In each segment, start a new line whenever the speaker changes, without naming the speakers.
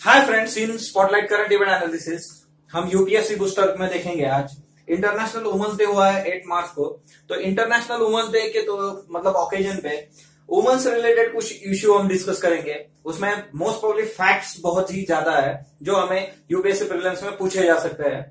Hi friends, इन spotlight current event analysis हम UPSC booster में देखेंगे। आज इंटरनेशनल वुमेन्स डे हुआ है 8 मार्च को। तो इंटरनेशनल वुमेन्स डे के तो मतलब ओकेजन पे वुमेन्स से रिलेटेड कुछ इश्यू हम डिस्कस करेंगे। उसमें मोस्ट प्रोबेबली फैक्ट्स बहुत ही ज्यादा है जो हमें यूपीएससी प्रीलिम्स में पूछे जा सकते हैं।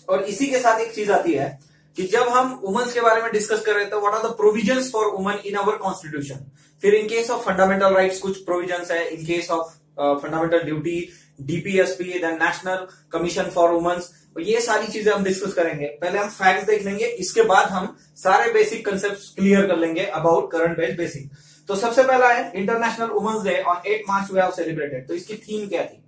और इसी के साथ एक चीज आती है कि जब हम वुमेन्स के बारे में डिस्कस कर रहे थे, what are the provisions for women in our constitution. फिर in case of fundamental rights कुछ प्रोविजंस है, in case of fundamental duty, DPSP, then national commission for women's. ये सारी चीजें हम डिस्कस करेंगे। पहले हम फैक्ट्स देख लेंगे, इसके बाद हम सारे बेसिक कंसेप्ट्स क्लियर कर लेंगे अबाउट करंट बेस्ड बेसिक। तो सबसे पहला है international women's day on 8 March we have celebrated. तो इसकी थीम क्या थी?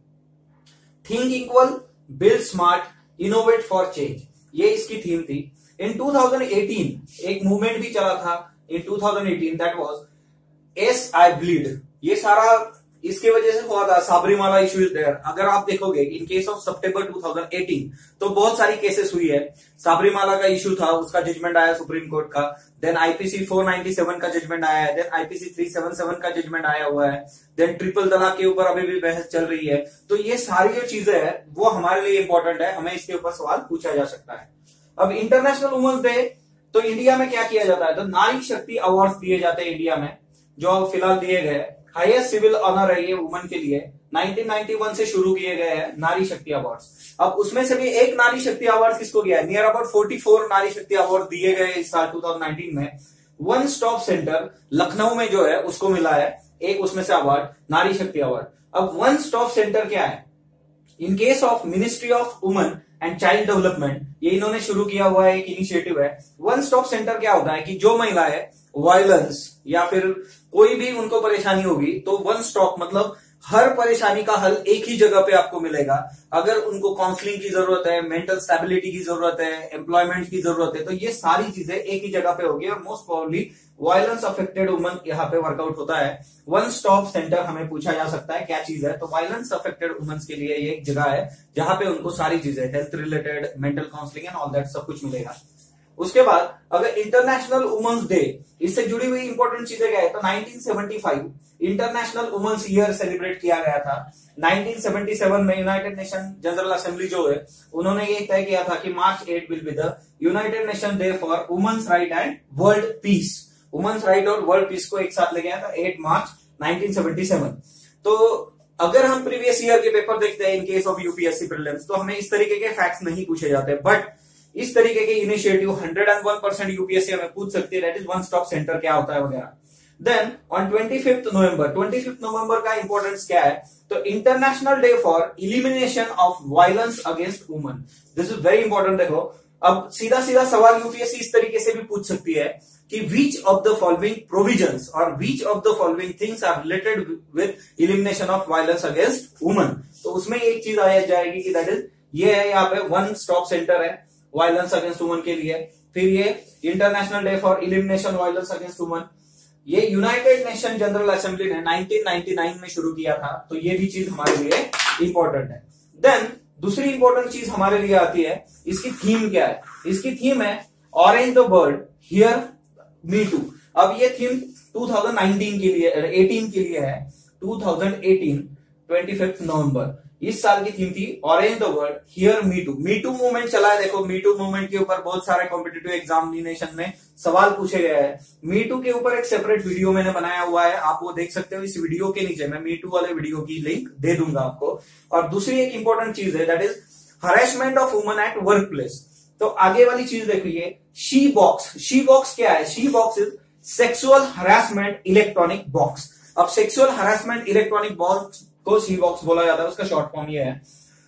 Think equal, build smart, innovate for change, ये इसकी थीम थी। इन 2018 एक मूवमेंट भी चला था इन 2018, that was S I bleed. ये सारा इसके वजह से हुआ था, साबरीमाला इशू इज देयर। अगर आप देखोगे इन केस ऑफ सितंबर 2018 तो बहुत सारी केसेस हुई है। साबरीमाला का इशू था, उसका जजमेंट आया सुप्रीम कोर्ट का। देन आईपीसी 497 का जजमेंट आया है। देन आईपीसी 377 का जजमेंट आया हुआ है। देन ट्रिपल तलाक के ऊपर अभी भी बहस चल रही है। तो ये सारी जो चीजें हैं वो हमारे लिए इंपॉर्टेंट है, हमें इसके ऊपर सवाल पूछा जा सकता है। अब इंटरनेशनल वुमेन्स डे तो इंडिया में क्या किया जाता है, तो नारी शक्ति अवार्ड दिए जाते हैं इंडिया में, जो फिलहाल दिए गए। हाईएस्ट सिविल ऑनर है ये वुमेन के लिए। 1991 से शुरू किए गए हैं नारी शक्ति अवार्ड्स। अब उसमें से भी एक नारी शक्ति अवार्ड किसको गया है? नियर अबाउट 44 नारी शक्ति अवार्ड दिए गए इस साल 2019 में। वन स्टॉप सेंटर लखनऊ में जो है उसको मिला है एक उसमें से अवार्ड, नारी शक्ति अवार्ड। अब वन स्टॉप सेंटर क्या है? In case of ministry of women and child development, ये इन्होंने शुरू किया हुआ है, एक इनिशिएटिव है। वन स्टॉप सेंटर क्या होता है कि जो महिला है वायलेंस या फिर कोई भी उनको परेशानी होगी तो वन स्टॉप मतलब हर परेशानी का हल एक ही जगह पे आपको मिलेगा। अगर उनको काउंसलिंग की जरूरत है, मेंटल स्टेबिलिटी की जरूरत है, एम्प्लॉयमेंट की जरूरत है, तो ये सारी चीजें एक ही जगह पे होगी। और most probably violence affected woman यहाँ पे वर्कआउट होता है। वन स्टॉप सेंटर हमें पूछा जा सकता है क्या चीज है, तो वायलेंस अफेक्टेड वुमेन्स के लिए ये एक जगह है जहां पे उनको सारी चीजें health related, mental counselling and all that सब कुछ मिलेगा। उसके बाद अगर इंटरनेशनल वुमेन्स डे, इससे जुड़ी हुई इंपॉर्टेंट चीजें क्या है, तो 1975 इंटरनेशनल वुमेन्स ईयर सेलिब्रेट किया गया था। 1977 में यूनाइटेड नेशन जनरल असेंबली जो है उन्होंने ये तय किया था कि March 8 will be the united nation day for women's right and world peace. Women's right और वर्ल्ड पीस को एक साथ ले गया था 8 मार्च 1977। तो अगर हम प्रीवियस ईयर के पेपर देखते हैं इन केस ऑफ यूपीएससी प्रीलिम्स, तो हमें इस तरीके के फैक्ट्स नहीं पूछे जाते, बट इस तरीके के इनिशिएटिव 101% यूपीएससी हमें पूछ सकती है, that is one stop centre क्या होता है वगैरह। देन ऑन 25th नवंबर का इंपॉर्टेंस क्या है, तो international day for elimination of violence against women. This is very important. देखो, अब सीधा सीधा सवाल यूपीएससी इस तरीके से भी पूछ सकती है कि which of the following provisions और which of the following things are related with elimination of violence against women. तो उसमें एक चीज आ जाएगी कि दैट इज ये है, यहाँ पे वन स्टॉप सेंटर है वायलेंस अगेंस्ट वुमेन के लिए। फिर ये international day for elimination violence against women, ये यूनाइटेड नेशन जनरल असेंबली ने 1999 में शुरू किया था। तो ये भी चीज हमारे लिए इंपॉर्टेंट है। देन दूसरी इंपॉर्टेंट चीज हमारे लिए आती है, इसकी थीम क्या है? इसकी थीम है orange the world hear me too. अब ये थीम 2019 के लिए 18 के लिए है। 2018 25 नवंबर इस साल की थीम थी orange the world hear me too. Me too movement चला है। देखो, मी टू मूवमेंट के ऊपर बहुत सारे कॉम्पिटिटिव एग्जामिनेशन में सवाल पूछे गए हैं। मी टू के ऊपर एक सेपरेट वीडियो मैंने बनाया हुआ है, आप वो देख सकते हो। इस वीडियो के नीचे मैं मी टू वाले वीडियो की लिंक दे दूंगा आपको। और दूसरी एक इंपॉर्टेंट चीज है, that is harassment of women at work place. तो आगे वाली चीज देखिए, शी बॉक्स। शी बॉक्स क्या है? She box is sexual harassment electronic box. अब सेक्सुअल हरासमेंट इलेक्ट्रॉनिक बॉक्स को शी बॉक्स बोला जाता है, उसका शॉर्ट फॉर्म ये है।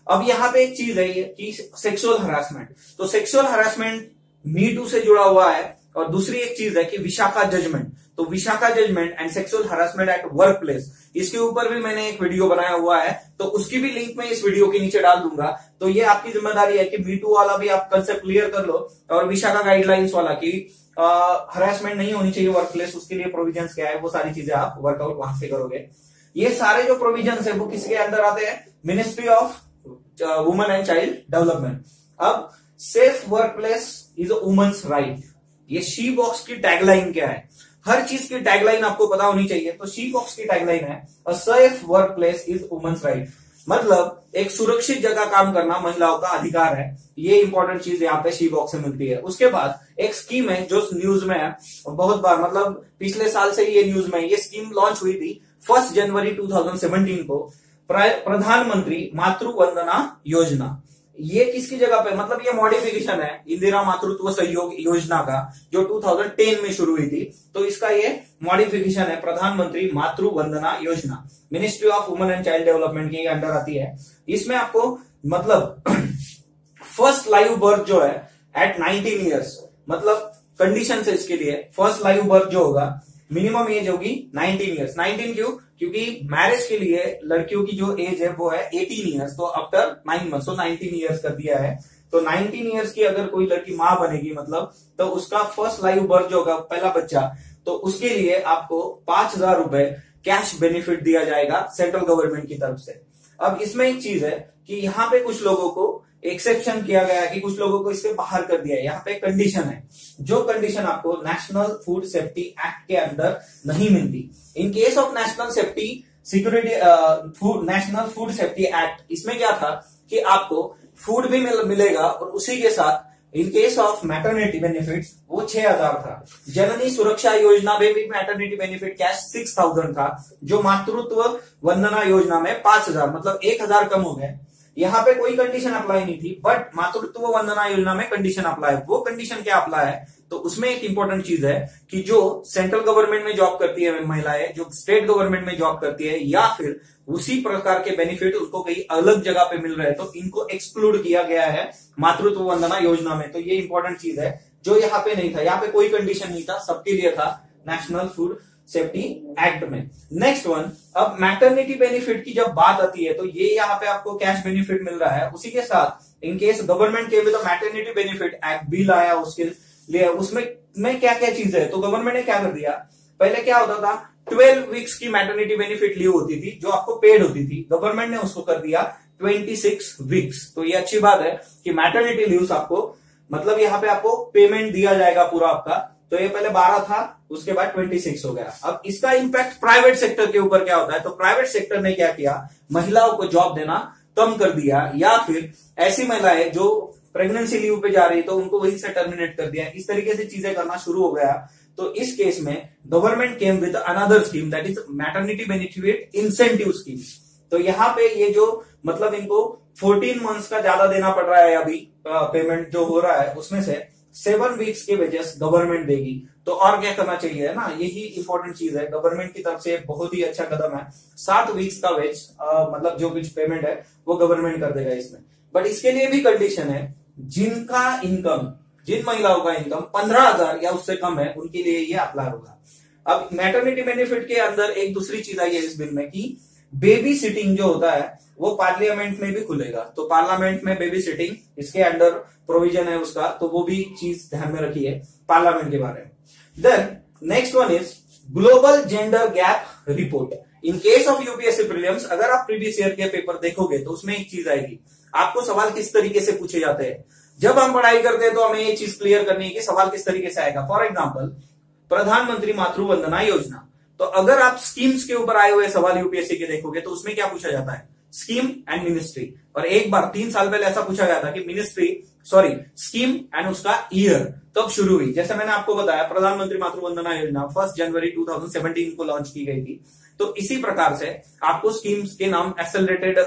अब यहाँ पे एक चीज है ये कि सेक्सुअल हरासमेंट, तो सेक्सुअल हरासमेंट मी टू से जुड़ा हुआ है। और दूसरी एक चीज है कि विशाखा जजमेंट। तो Vishakha judgment and sexual harassment at work place, इसके ऊपर भी मैंने एक वीडियो बनाया हुआ है, तो उसकी भी लिंक मैं इस वीडियो के नीचे डाल दूंगा। तो ये आपकी जिम्मेदारी है कि मी टू वाला भी आप कंसेप्ट क्लियर कर लो, और विशाखा गाइडलाइंस वाला की हरासमेंट नहीं होनी चाहिए वर्क प्लेस, उसके लिए प्रोविजंस क्या है, वो सारी चीजें आप वर्कआउट वहां से करोगे। ये सारे जो प्रोविजंस है वो किसके अंदर आते हैं? Ministry of women and child development. अब safe work place is a women's right. ये शी बॉक्स की टैगलाइन क्या है? हर चीज की टैगलाइन आपको पता होनी चाहिए। तो शी बॉक्स की टैगलाइन है a safe work place is women's right. मतलब एक सुरक्षित जगह काम करना महिलाओं का अधिकार है। ये इंपॉर्टेंट चीज यहाँ पे शी बॉक्स से मिलती है। उसके बाद एक स्कीम है जो न्यूज में है बहुत बार, मतलब पिछले साल से ये न्यूज में, ये स्कीम लॉन्च हुई थी 1 जनवरी 2017 को, प्रधानमंत्री मातृ वंदना योजना। ये किसकी जगह पे, मतलब ये मॉडिफिकेशन है इंदिरा मातृत्व सहयोग योजना का, जो 2010 में शुरू हुई थी। तो इसका ये मॉडिफिकेशन है प्रधानमंत्री मातृ Vandana Yojana, ministry of women and child development के अंडर आती है। इसमें आपको मतलब फर्स्ट लाइव बर्थ जो है एट 19 ईयर्स, मतलब कंडीशन है इसके लिए, फर्स्ट लाइव बर्थ जो होगा मिनिमम एज होगी 19 ईयर्स। 19 क्यों? क्योंकि मैरिज के लिए लड़कियों की जो एज है वो है 18 ईयर्स, तो आफ्टर 9 मंथ्स, तो 19 ईयर्स कर दिया है। तो 19 ईयर्स की अगर कोई लड़की मां बनेगी मतलब, तो उसका फर्स्ट लाइव बर्थ जो होगा पहला बच्चा, तो उसके लिए आपको 5,000 रुपए कैश बेनिफिट दिया जाएगा सेंट्रल गवर्नमेंट की तरफ से। अब इसमें एक चीज है कि यहाँ पे कुछ लोगों को एक्सेप्शन किया गया है, कि कुछ लोगों को इसके बाहर कर दिया है। यहाँ पे कंडीशन है, जो कंडीशन आपको नेशनल फूड सेफ्टी एक्ट के अंदर नहीं मिलती। इन case of national safety security national food safety act, इसमें क्या था कि आपको फूड भी मिलेगा और उसी के साथ इन केस ऑफ मैटरनिटी बेनिफिट्स वो 6,000 था। जननी सुरक्षा योजना में भी मैटरनिटी बेनिफिट कैश 6,000 था, जो मातृत्व वंदना योजना में 5,000, मतलब 1,000 कम हो गए। यहाँ पे कोई कंडीशन अप्लाई नहीं थी, बट मातृत्व वंदना योजना में कंडीशन अप्लाई। वो कंडीशन क्या अप्लाई है, तो उसमें एक इंपॉर्टेंट चीज है कि जो सेंट्रल गवर्नमेंट में जॉब करती है महिलाएं, जो स्टेट गवर्नमेंट में जॉब करती है, या फिर उसी प्रकार के बेनिफिट उनको कहीं अलग जगह पे मिल रहे हैं, तो इनको एक्सक्लूड किया गया है मातृत्व वंदना योजना में। तो ये इंपॉर्टेंट चीज है जो यहाँ पे नहीं था। यहाँ पे कोई कंडीशन नहीं था, सबके लिए था नेशनल फूड सेफ्टी एक्ट में। नेक्स्ट वन, अब मैटरनिटी बेनिफिट की जब बात आती है, तो ये यहाँ पे आपको कैश बेनिफिट मिल रहा है। उसी के साथ इन केस गवर्नमेंट के भी तो मैटरनिटी बेनिफिट एक्ट बिल आया उसके लिए, उसमें क्या क्या चीज है, तो गवर्नमेंट ने क्या कर दिया, पहले क्या होता था 12 वीक्स की मैटरनिटी बेनिफिट लीव होती थी जो आपको पेड होती थी, गवर्नमेंट ने उसको कर दिया 26 वीक्स। तो ये अच्छी बात है कि मैटरनिटी लीव्स आपको, मतलब यहाँ पे आपको पेमेंट दिया जाएगा पूरा आपका। तो ये पहले 12 था, उसके बाद 26 हो गया। अब इसका इंपैक्ट प्राइवेट सेक्टर के ऊपर क्या होता है, तो प्राइवेट सेक्टर ने क्या किया, महिलाओं को जॉब देना कम कर दिया, या फिर ऐसी महिलाएं जो प्रेगनेंसी लीव पे जा रही तो उनको वहीं से टर्मिनेट कर दिया। इस तरीके से चीजें करना शुरू हो गया। तो इस केस में government came with another scheme, that is maternity benefit incentive scheme. तो यहाँ पे ये जो मतलब इनको 14 मंथ्स का ज्यादा देना पड़ रहा है अभी, पेमेंट जो हो रहा है उसमें से 7 वीक्स के वेजेस गवर्नमेंट देगी। तो और क्या करना चाहिए ना, यही इंपॉर्टेंट चीज है। गवर्नमेंट की तरफ से बहुत ही अच्छा कदम है। 7 वीक्स का वेज मतलब जो कुछ पेमेंट है वो गवर्नमेंट कर देगा इसमें। बट इसके लिए भी कंडीशन है, जिनका इनकम, जिन महिलाओं का इनकम 15,000 या उससे कम है, उनके लिए ये अप्लाई होगा। अब मैटरनिटी बेनिफिट के अंदर एक दूसरी चीज आई है इस बिल में कि बेबी सिटिंग जो होता है वो पार्लियामेंट में भी खुलेगा। तो पार्लियामेंट में बेबी सिटिंग इसके अंडर प्रोविजन है उसका, तो वो भी चीज ध्यान में रखिए पार्लियामेंट के बारे में। Then next one is global gender gap report. In case of UPSC prelims, अगर आप प्रीवियस ईयर के पेपर देखोगे तो उसमें एक चीज आएगी, आपको सवाल किस तरीके से पूछे जाते हैं। जब हम पढ़ाई करते हैं तो हमें ये चीज क्लियर करनी है कि सवाल किस तरीके से आएगा। फॉर एग्जाम्पल, प्रधानमंत्री मातृ वंदना योजना, तो अगर आप स्कीम्स के ऊपर आए हुए सवाल यूपीएससी के देखोगे तो उसमें क्या पूछा जाता है, स्कीम एंड मिनिस्ट्री। और एक बार 3 साल पहले ऐसा पूछा गया था कि स्कीम एंड उसका ईयर तब शुरू हुई। जैसे मैंने आपको बताया प्रधानमंत्री मातृ वंदना योजना 1 जनवरी 2017 को लॉन्च की गई थी। तो इसी प्रकार से आपको स्कीम्स के नाम, एक्सेलरेटेड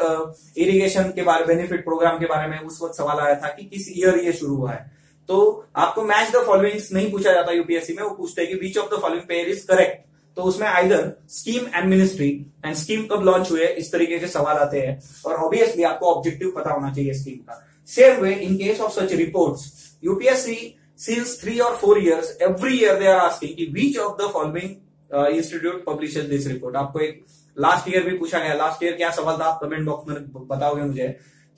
इरिगेशन के बारे, बेनिफिट प्रोग्राम के बारे में उस वक्त सवाल आया था कि किस ईयर ये शुरू हुआ है। तो आपको मैच द फॉलोइंग्स नहीं पूछा जाता यूपीएससी में, वो पूछते हैं कि which of the following pair is correct. तो उसमें either scheme and ministry and scheme कब लॉन्च हुए, इस तरीके के सवाल आते हैं। और ऑब्वियसली आपको ऑब्जेक्टिव पता होना चाहिए स्कीम का। Same way in case of such reports, UPSC since 3 or 4 years every year they are asking कि which of the following institute publishes this report. आपको एक लास्ट ईयर भी पूछा गया, लास्ट ईयर क्या सवाल था आप कमेंट बॉक्स में बताओगे मुझे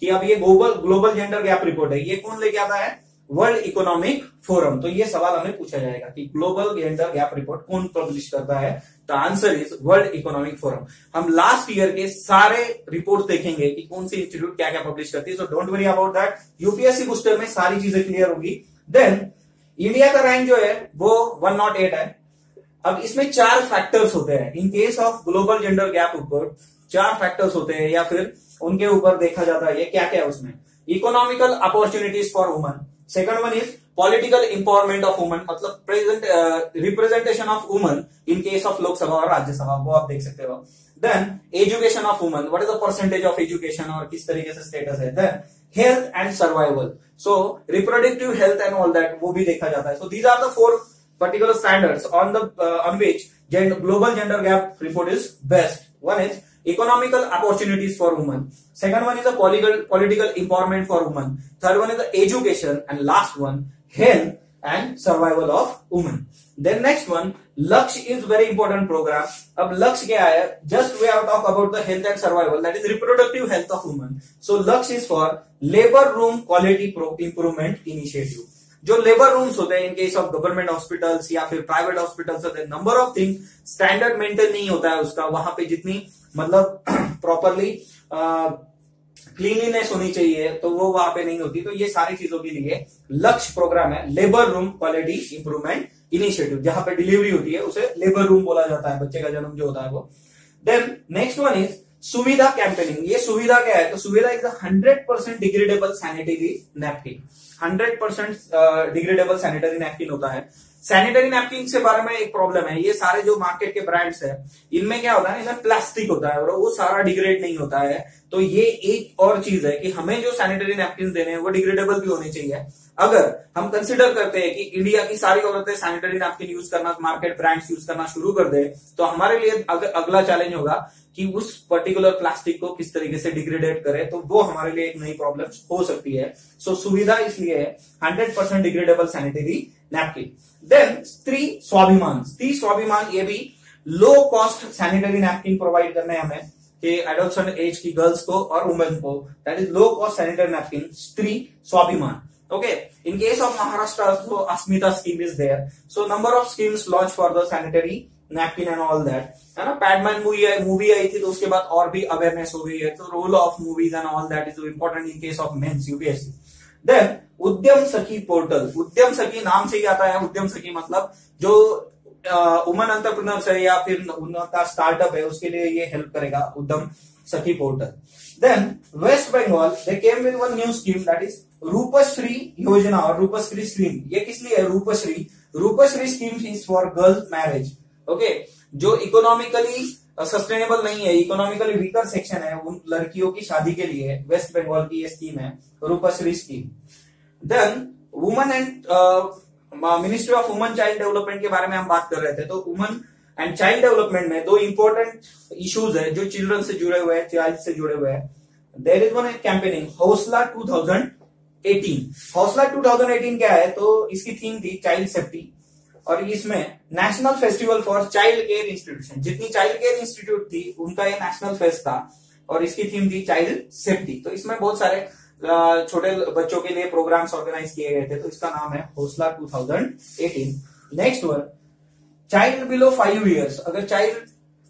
कि अब ये ग्लोबल जेंडर गैप रिपोर्ट है, ये कौन लेके आता है, वर्ल्ड इकोनॉमिक फोरम। तो ये सवाल हमें पूछा जाएगा कि ग्लोबल जेंडर गैप रिपोर्ट कौन पब्लिश करता है, तो answer is world economic forum. हम लास्ट ईयर के सारे रिपोर्ट देखेंगे कि कौन सी इंस्टीट्यूट क्या क्या पब्लिश करती है। So don't worry about that, UPSC booster में सारी चीजें क्लियर होगी। देन इंडिया का रैंक जो है वो 108 है। अब इसमें 4 फैक्टर्स होते हैं इन case of global gender gap ऊपर, 4 फैक्टर्स होते हैं, या फिर उनके ऊपर देखा जाता है। ये क्या क्या है उसमें, economical opportunities for woman, second one is political empowerment of woman, मतलब representation of woman in case of Lok Sabha और राज्यसभा, वो आप देख सकते हो। Then education of woman, what is the percentage of education और किस तरीके से स्टेटस है। Then health and survival, so reproductive health and all that, वो भी देखा जाता है। So these are the 4 particular standards on which global gender gap report is based. One is economical opportunities for women. Second one is the political empowerment for women. Third one is the education, and last one health and survival of women. Then next one, Laksh is very important program. अब Laksh क्या है? Just we have talked about the health and survival, that is reproductive health of women. So Laksh is for labor room quality improvement initiative. जो labour rooms होते हैं इन case of government hospitals या फिर private hospitals होते हैं, number of things standard maintain नहीं होता है उसका, वहां पे जितनी मतलब प्रॉपरली क्लीनलीनेस होनी चाहिए तो वो वहां पे नहीं होती। तो ये सारी चीजों के लिए लक्ष्य प्रोग्राम है, labour room quality improvement initiative. जहां पे डिलीवरी होती है उसे लेबर रूम बोला जाता है, बच्चे का जन्म जो होता है वो। देन नेक्स्ट वन इज सुविधा कैंपेनिंग। ये सुविधा क्या है? तो सुविधा is 100% degradable sanitary napkin, 100% degradable sanitary napkin होता है। सैनिटरी नैपकिन के बारे में एक प्रॉब्लम है, ये सारे जो मार्केट के ब्रांड्स है इनमें क्या होता है, इनमें प्लास्टिक होता है और वो सारा डिग्रेड नहीं होता है। तो ये एक और चीज है कि हमें जो सैनिटरी नैपकिन देने हैं वो डिग्रेडेबल भी होने चाहिए। अगर हम कंसिडर करते हैं कि इंडिया की सारी औरतें सैनिटरी नैपकिन यूज करना, मार्केट ब्रांड्स यूज करना शुरू कर दे, तो हमारे लिए अगला चैलेंज होगा कि उस पर्टिकुलर प्लास्टिक को किस तरीके से डिग्रेडेट करे, तो वो हमारे लिए एक नई प्रॉब्लम हो सकती है। सो सुविधा इसलिए है 100% डिग्रेडेबल सैनिटरी नैपकिन। देन स्त्री स्वाभिमान, स्त्री स्वाभिमान ये भी low cost sanitary napkin provide करने हमें कि एडोलसेंट एज की गर्ल्स को और वुमेन को, that is low cost sanitary napkin, स्त्री स्वाभिमान। Okay, in case of Maharashtra, so Asmita scheme is there. So number of schemes launched for the sanitary napkin and all that. है ना, Padman movie आई थी तो उसके बाद और भी अवेयरनेस हो गई है। तो role of movies and all that is important in case of mains UPSC. Then Udyam Sakhi portal, उद्यम सखी नाम से ही आता है, उद्यम सखी मतलब जो वुमन एंटरप्रेन्योर्स है या फिर उनका स्टार्टअप है उसके लिए ये हेल्प करेगा, Udyam Sakhi portal. Then West Bengal they came with one new scheme that is Rupashree योजना और रूपश्री स्कीम। ये किस लिए है Rupashree? Rupashree scheme is for girls marriage. Okay, जो इकोनॉमिकली सस्टेनेबल नहीं है, इकोनॉमिकली वीकर सेक्शन है, उन लड़कियों की शादी के लिए वेस्ट बंगाल की ये स्कीम है, Rupashree scheme. Then women and ministry of women child development के बारे में हम बात कर रहे थे। तो वुमेन एंड चाइल्ड डेवलपमेंट में 2 इंपॉर्टेंट इश्यूज है जो चिल्ड्रन से जुड़े हुए हैं, चाइल्ड से जुड़े हुए हैं। देयर इज वन कैंपेनिंग हौसला 2018। हौसला 2018 क्या है? तो इसकी थीम थी चाइल्ड सेफ्टी और इसमें national festival for child care institution, जितनी चाइल्ड केयर इंस्टीट्यूट थी उनका ये नेशनल फेस्ट था और इसकी थीम थी चाइल्ड सेफ्टी। तो इसमें बहुत सारे छोटे बच्चों के लिए प्रोग्राम्स ऑर्गेनाइज किए गए थे, तो इसका नाम है हौसला 2018। Next one child below 5 years, अगर चाइल्ड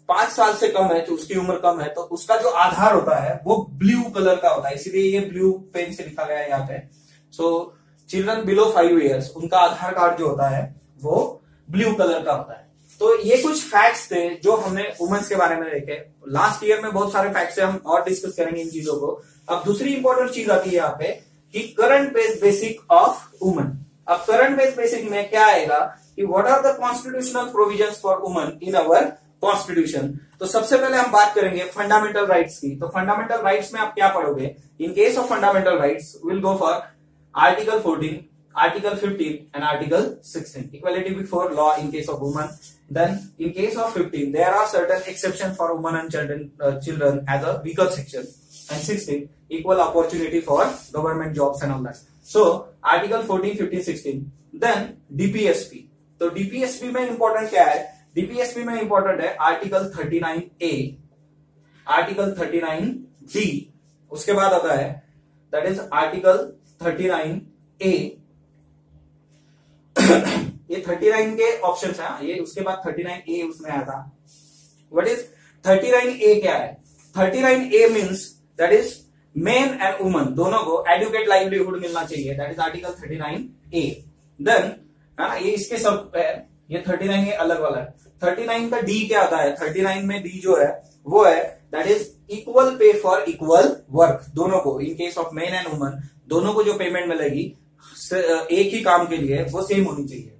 5 साल से कम है तो उसकी उम्र कम है तो उसका जो आधार होता है वो ब्लू कलर का होता है, इसीलिए ये ब्लू पेन से लिखा गया है यहाँ पे। सो चिल्ड्रन बिलो 5 ईयर्स उनका आधार कार्ड जो होता है वो ब्लू कलर का होता है। तो ये कुछ फैक्ट्स थे जो हमने वुमेन्स के बारे में देखे। लास्ट ईयर में बहुत सारे फैक्ट्स है, हम और डिस्कस करेंगे इन चीजों को। अब दूसरी इंपॉर्टेंट चीज आती है यहाँ पे कि करंट बेसिक ऑफ वुमेन। अब करंट बेसिक में क्या आएगा कि what are the constitutional provisions for women in our constitution. तो सबसे पहले हम बात करेंगे फंडामेंटल राइट्स की। तो फंडामेंटल राइट्स में आप क्या पढ़ोगे? इन case of fundamental rights will go for article 14, Article 15 and Article 16. Equality before law in case of women. Then in case of 15, there are certain exceptions for women and children as a weaker section. And 16, equal opportunity for government jobs and all that. So Article 14, 15, 16. Then DPSP. तो DPSP में important क्या है? DPSP में important है Article 39A, Article 39D. उसके बाद आता है that is Article 39A. ये 39 के ऑप्शंस हैं, ये उसके बाद 39A उसमें आया था। व्हाट इज 39A क्या है? 39A means that is main and woman दोनों को एडुकेट लाइवलीहुड मिलना चाहिए, that is article 39A। Then ये इसके सब है, ये 39A अलग वाला है। 39 का D क्या आता है? 39 में D जो है वो है that is equal pay for equal work. दोनों को, इन case of main and woman, दोनों को जो पेमेंट मिलेगी एक ही काम के लिए वो सेम होनी चाहिए।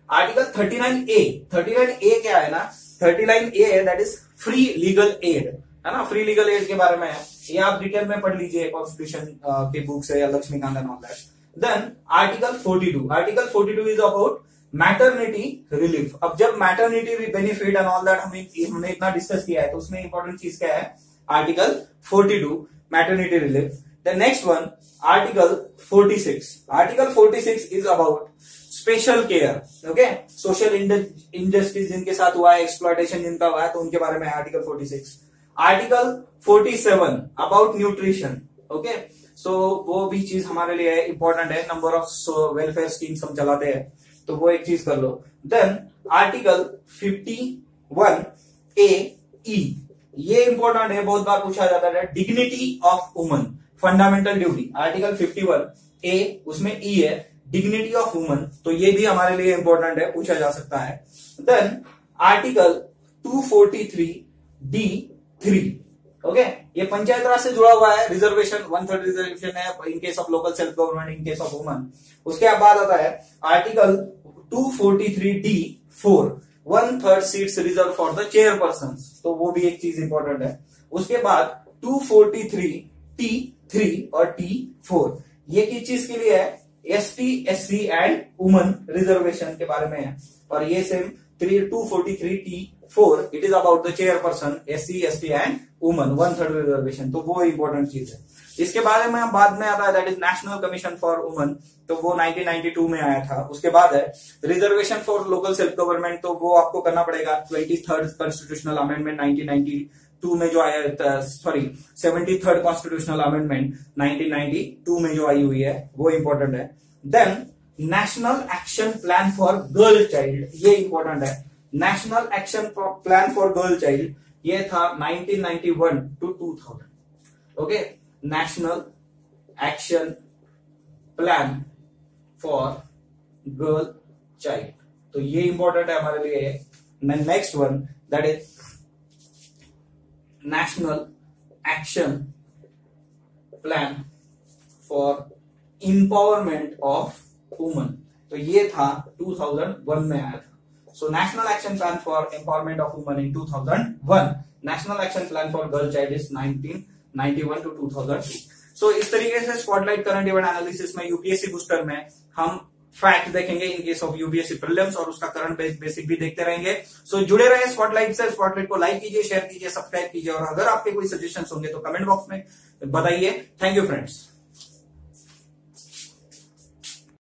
आर्टिकल 39A क्या है ना, 39A है that is free legal aid, है ना। फ्री लीगल एड के बारे में है, ये आप डिटेल में पढ़ लीजिए कॉन्स्टिट्यूशन के बुक से या Laxmikanth and all that. Then article 42 is about maternity relief. अब जब maternity benefit and all that हमने इतना डिस्कस किया है, तो उसमें इंपॉर्टेंट चीज क्या है, article 42 maternity relief. The next one article 46 is about special care, okay. Social injustice जिनके साथ हुआ है, एक्सप्लॉयटेशन जिनका हुआ है, तो उनके बारे में article 46। Article 47 about nutrition, okay. So वो भी चीज हमारे लिए इंपॉर्टेंट है, नंबर ऑफ वेलफेयर स्कीम्स हम चलाते हैं, तो वो एक चीज कर लो। देन आर्टिकल 51AE, ये इंपॉर्टेंट है, बहुत बार पूछा जाता है, dignity of woman, fundamental duty. Article 51A उसमें E है, डिग्निटी ऑफ वुमन, तो ये भी हमारे लिए इंपॉर्टेंट है, पूछा जा सकता है। देन आर्टिकल 243D3, ओके, ये पंचायत राज से जुड़ा हुआ है, रिजर्वेशन 1/3 रिजर्वेशन है in case of local self government, in case of woman. उसके बाद आता है article 243D4, 1/3 seats reserve for the chairperson, तो वो भी एक चीज इंपॉर्टेंट है। उसके बाद 243T3 और T4, ये किस चीज के लिए है, ST SC and woman reservation के बारे में है। और ये same 243T4 it is about the chairperson, SC ST and woman, 1/3 reservation, तो वो इंपॉर्टेंट चीज है। इसके बारे में बाद में आता है that is national commission for woman, तो वो 1992 में आया था। उसके बाद है reservation for local self government, तो वो आपको करना पड़ेगा 23rd कॉन्स्टिट्यूशनल अमेंडमेंट 1992 में जो आया, सॉरी 73rd कॉन्स्टिट्यूशनल अमेंडमेंट 1992 में जो आई हुई है, वो इंपॉर्टेंट है। Then national action plan for girl child, ये इंपॉर्टेंट है। National action plan for girl child ये था 1991 to 2000, okay. National action plan for girl child, तो ये इंपॉर्टेंट है हमारे लिए। Next one that is national action plan for empowerment of women, तो ये था 2001 में आया था। So national action plan for empowerment of woman in 2001, national action plan for girl child is 1991 to 2002। सो इस तरीके से स्पॉटलाइट करंट इवेंट एनालिसिस में यूपीएससी बूस्टर में हम फैक्ट देखेंगे इन केस ऑफ यूपीएससी प्रीलिम्स, और उसका करंट बेसिक भी देखते रहेंगे। सो जुड़े रहे स्पॉटलाइट से। स्पॉटलाइट को लाइक कीजिए, शेयर कीजिए, सब्सक्राइब कीजिए, और अगर आपके कोई सजेशंस होंगे तो कमेंट बॉक्स में बताइए। Thank you friends.